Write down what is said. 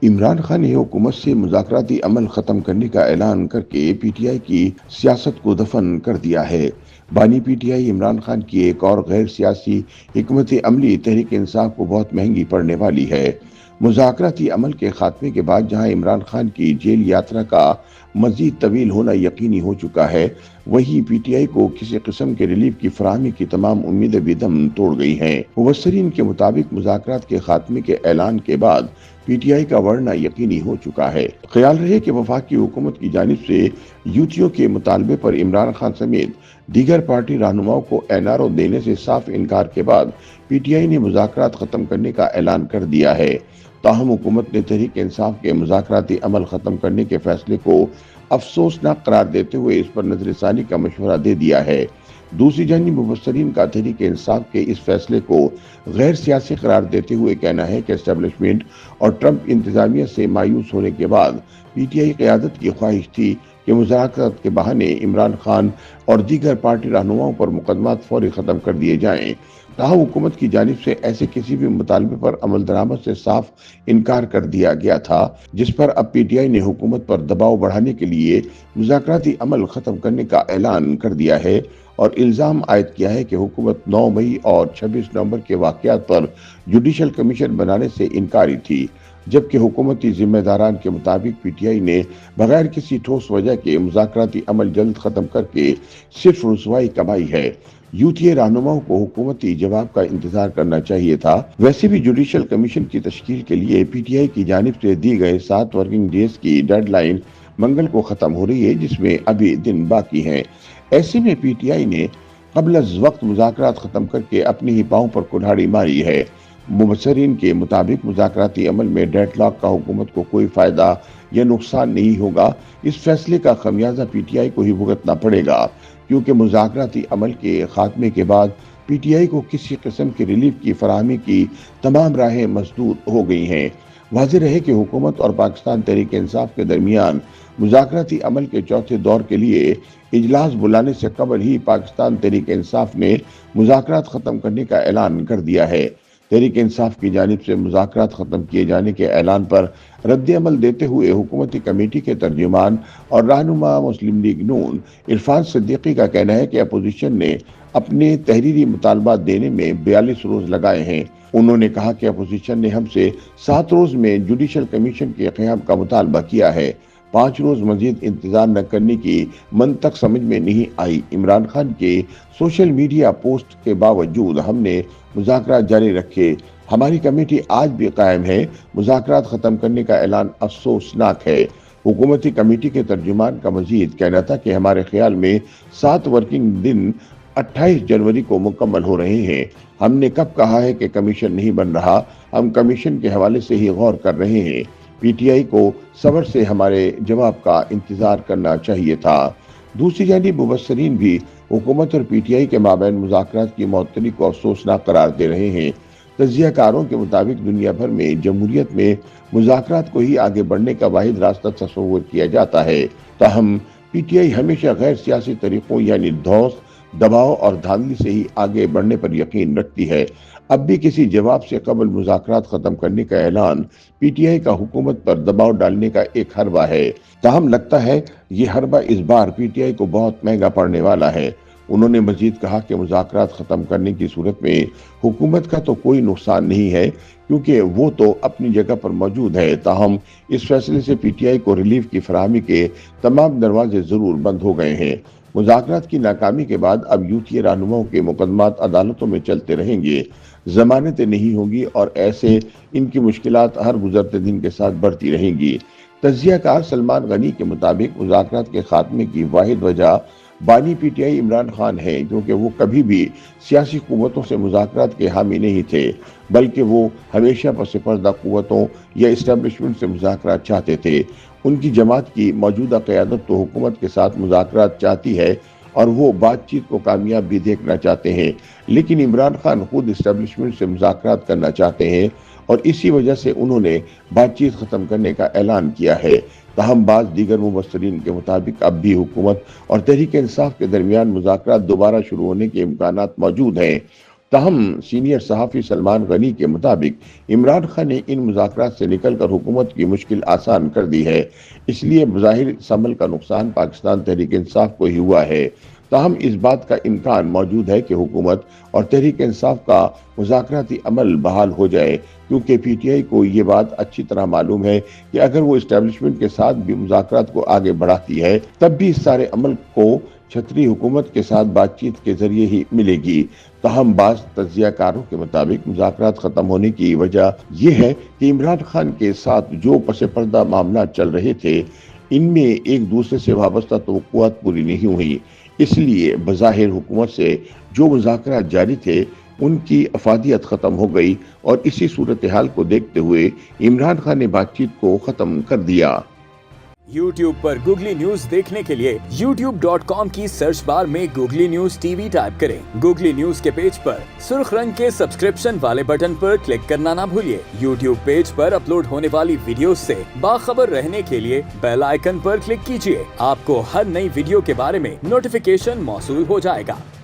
عمران خان نے حکومت سے مذاکراتی عمل ختم کرنے کا اعلان کر کے پی ٹی آئی کی سیاست کو دفن کر دیا ہے۔ بانی P T I Imran Khan کی ایک اور غیر سیاسی حکمت عملی تحریک انصاف کو بہت مہنگی پڑنے والی ہے۔ مذاکراتی عمل کے خاتمے کے بعد جہاں عمران خان کی جیل یاترا کا مزید طویل ہونا یقینی ہو چکا ہے، وہیں پی ٹی آئی کو کسی قسم کے ریلیف کی فراہمی کی تمام امیدیں بھی دم توڑ گئی ہیں۔ مبصرین کے مطابق مذاکرات کے خاتمے کے اعلان کے بعد پی ٹی آئی کا ورنہ یقینی ہو چکا ہے۔ خیال رہے کہ وفاقی حکومت کی جانب سے یوتیوں کے مطالبے پر عمران خان سمیت دیگر پارٹی رہنماؤں کو این آر او دینے سے صاف انکار کے بعد پی ٹی آئی نے مذاکرات ختم کرنے کا اعلان کر دیا ہے۔ تاہم حکومت نے تحریک انصاف کے مذاکراتی عمل ختم کرنے کے فیصلے کو افسوسناک قرار دیتے ہوئے اس پر نظر ثانی کا مشورہ دے دیا ہے۔ دوسری جانب مبصرین کا تحریک انصاف کے اس فیصلے کو غیر سیاسی قرار دیتے ہوئے کہنا ہے کہ اسٹیبلشمنٹ اور ٹرمپ انتظامیہ سے مایوس ہونے کے بعد پی ٹی آئی قیادت کی خواہش تھی کہ مذاکرات کے بہانے عمران خان اور دیگر پارٹی رہنماؤں پر مقدمات فوری ختم کر دیے جائیں۔ تاہم حکومت کی جانب سے ایسے کسی بھی مطالبے پر عمل درآمد سے صاف انکار کر دیا گیا تھا، جس پر اب پی ٹی آئی نے حکومت پر دباؤ بڑھانے کے لیے مذاکراتی عمل ختم کرنے کا اعلان کر دیا ہے اور الزام عائد کیا ہے کہ حکومت 9 مئی اور 26 نومبر کے واقعات پر جوڈیشل کمیشن بنانے سے انکاری تھی، جبکہ حکومتی ذمہ داران کے مطابق پی ٹی آئی نے بغیر کسی ٹھوس وجہ کے مذاکراتی عمل جلد ختم کر کے صرف رسوائی کمائی ہے۔ یوتھی رہنماؤں کو حکومتی جواب کا انتظار کرنا چاہیے تھا۔ ویسے بھی جوڈیشل کمیشن کی تشکیل کے لیے پی ٹی آئی کی جانب سے دی گئے 7 ورکنگ ڈیز کی ڈیڈ لائن منگل کو ختم ہو رہی ہے، جس میں ابھی دن باقی ہیں۔ ایسے میں پی ٹی آئی نے قبل از وقت مذاکرات ختم کر کے اپنی ہی پاؤں پر کلہاڑی ماری ہے۔ مبصرین کے مطابق مذاکراتی عمل میں ڈیڈ لاک کا حکومت کو کوئی فائدہ یا نقصان نہیں ہوگا۔ اس فیصلے کا خمیازہ پی ٹی آئی کو ہی بھگتنا پڑے گا، کیونکہ مذاکراتی عمل کے خاتمے کے بعد پی ٹی آئی کو کسی قسم کی ریلیف کی فراہمی کی تمام راہیں مسدود ہو گئی ہیں۔ واضح رہے کہ حکومت اور پاکستان تحریک انصاف کے درمیان مذاکراتی عمل کے چوتھے دور کے لیے اجلاس بلانے سے قبل ہی پاکستان تحریک انصاف نے مذاکرات ختم کرنے کا اعلان کر دیا ہے۔ تحریک انصاف کی جانب سے مذاکرات ختم کیے جانے کے اعلان پر رد عمل دیتے ہوئے حکومتی کمیٹی کے ترجمان اور رہنما مسلم لیگ نون عرفان صدیقی کا کہنا ہے کہ اپوزیشن نے اپنے تحریری مطالبات دینے میں 42 روز لگائے ہیں۔ انہوں نے کہا کہ اپوزیشن نے ہم سے 7 روز میں جوڈیشل کمیشن کے قیام کا مطالبہ کیا ہے۔ 5 روز مزید انتظار نہ کرنے کی منطق سمجھ میں نہیں آئی۔ عمران خان کے سوشل میڈیا پوسٹ کے باوجود ہم نے مذاکرات جاری رکھے۔ ہماری کمیٹی آج بھی قائم ہے۔ مذاکرات ختم کرنے کا اعلان افسوسناک ہے۔ حکومتی کمیٹی کے ترجمان کا مزید کہنا تھا کہ ہمارے خیال میں 7 ورکنگ دن 28 جنوری کو مکمل ہو رہے ہیں۔ ہم نے کب کہا ہے کہ کمیشن نہیں بن رہا؟ ہم کمیشن کے حوالے سے ہی غور کر رہے ہیں۔ پی ٹی آئی کو صبر سے ہمارے جواب کا انتظار کرنا چاہیے تھا۔ دوسری جانب مبصرین بھی حکومت اور پی ٹی آئی کے مابین مذاکرات کی معطلی کو افسوسناک قرار دے رہے ہیں۔ تجزیہ کاروں کے مطابق دنیا بھر میں جمہوریت میں مذاکرات کو ہی آگے بڑھنے کا واحد راستہ تصور کیا جاتا ہے۔ تاہم پی ٹی آئی ہمیشہ غیر سیاسی طریقوں یعنی دھوس، دباؤ اور دھاندلی سے ہی آگے بڑھنے پر یقین رکھتی ہے۔ اب بھی کسی جواب سے قبل مذاکرات ختم کرنے کا اعلان پی ٹی آئی کا حکومت پر دباؤ ڈالنے کا ایک حربہ ہے۔ تاہم لگتا ہے یہ حربہ اس بار پی ٹی آئی کو بہت مہنگا پڑنے والا ہے۔ انہوں نے مزید کہا کہ مذاکرات ختم کرنے کی صورت میں حکومت کا تو کوئی نقصان نہیں ہے، کیونکہ وہ تو اپنی جگہ پر موجود ہے۔ تاہم اس فیصلے سے پی ٹی آئی کو ریلیف کی فراہمی کے تمام دروازے ضرور بند ہو گئے ہیں۔ مذاکرات کی ناکامی کے بعد اب یوتھی رہنماؤں کے مقدمات عدالتوں میں چلتے رہیں گے، ضمانتیں نہیں ہوں گی اور ایسے ان کی مشکلات ہر گزرتے دن کے ساتھ بڑھتی رہیں گی۔ تجزیہ کار سلمان غنی کے مطابق مذاکرات کے خاتمے کی واحد وجہ بانی P T I Imran Khan ہے، کیونکہ وہ کبھی بھی سیاسی قوتوں سے مذاکرات کے حامی نہیں تھے، بلکہ وہ ہمیشہ پس پردہ قوتوں یا اسٹیبلشمنٹ سے مذاکرات چاہتے تھے۔ ان کی جماعت کی موجودہ قیادت تو حکومت کے ساتھ مذاکرات چاہتی ہے اور وہ بات چیت کو کامیاب بھی دیکھنا چاہتے ہیں، لیکن عمران خان خود اسٹیبلشمنٹ سے مذاکرات کرنا چاہتے ہیں اور اسی وجہ سے انہوں نے بات چیت ختم کرنے کا اعلان کیا ہے۔ تاہم بعض دیگر مبصرین کے مطابق اب بھی حکومت اور تحریک انصاف کے درمیان مذاکرات دوبارہ شروع ہونے کے امکانات موجود ہیں۔ تاہم سینئر صحافی سلمان غنی کے مطابق عمران خان نے ان مذاکرات سے نکل کر حکومت کی مشکل آسان کر دی ہے، اس لیے بظاہر اس عمل کا نقصان پاکستان تحریک انصاف کو ہی ہوا ہے۔ تاہم اس بات کا امکان موجود ہے کہ حکومت اور تحریک انصاف کا مذاکراتی عمل بحال ہو جائے، کیونکہ پی ٹی آئی کو یہ بات اچھی طرح معلوم ہے کہ اگر وہ اسٹیبلشمنٹ کے ساتھ بھی مذاکرات کو آگے بڑھاتی ہے تب بھی اس سارے عمل کو چھتری حکومت کے ساتھ بات چیت کے ذریعے ہی ملے گی۔ تاہم بعض تجزیہ کاروں کے مطابق مذاکرات ختم ہونے کی وجہ یہ ہے کہ عمران خان کے ساتھ جو پس پردہ معاملات چل رہے تھے ان میں ایک دوسرے سے وابستہ توقعات پوری نہیں ہوئی، اس لیے بظاہر حکومت سے جو مذاکرات جاری تھے ان کی افادیت ختم ہو گئی، اور اسی صورتحال کو دیکھتے ہوئے عمران خان نے بات چیت کو ختم کر دیا۔ YouTube پر گوگلی نیوز دیکھنے کے لیے youtube.com کی سرچ بار میں googly news T V type کریں۔ گوگلی نیوز کے پیج پر سرخ رنگ کے سبسکرپشن والے بٹن پر کلک کرنا نہ بھولیے۔ YouTube پیج پر اپلوڈ ہونے والی ویڈیوز سے باخبر رہنے کے لیے بیل آئیکن پر کلک کیجیے۔ آپ کو ہر نئی ویڈیو کے بارے میں نوٹیفیکیشن موصول ہو جائے گا۔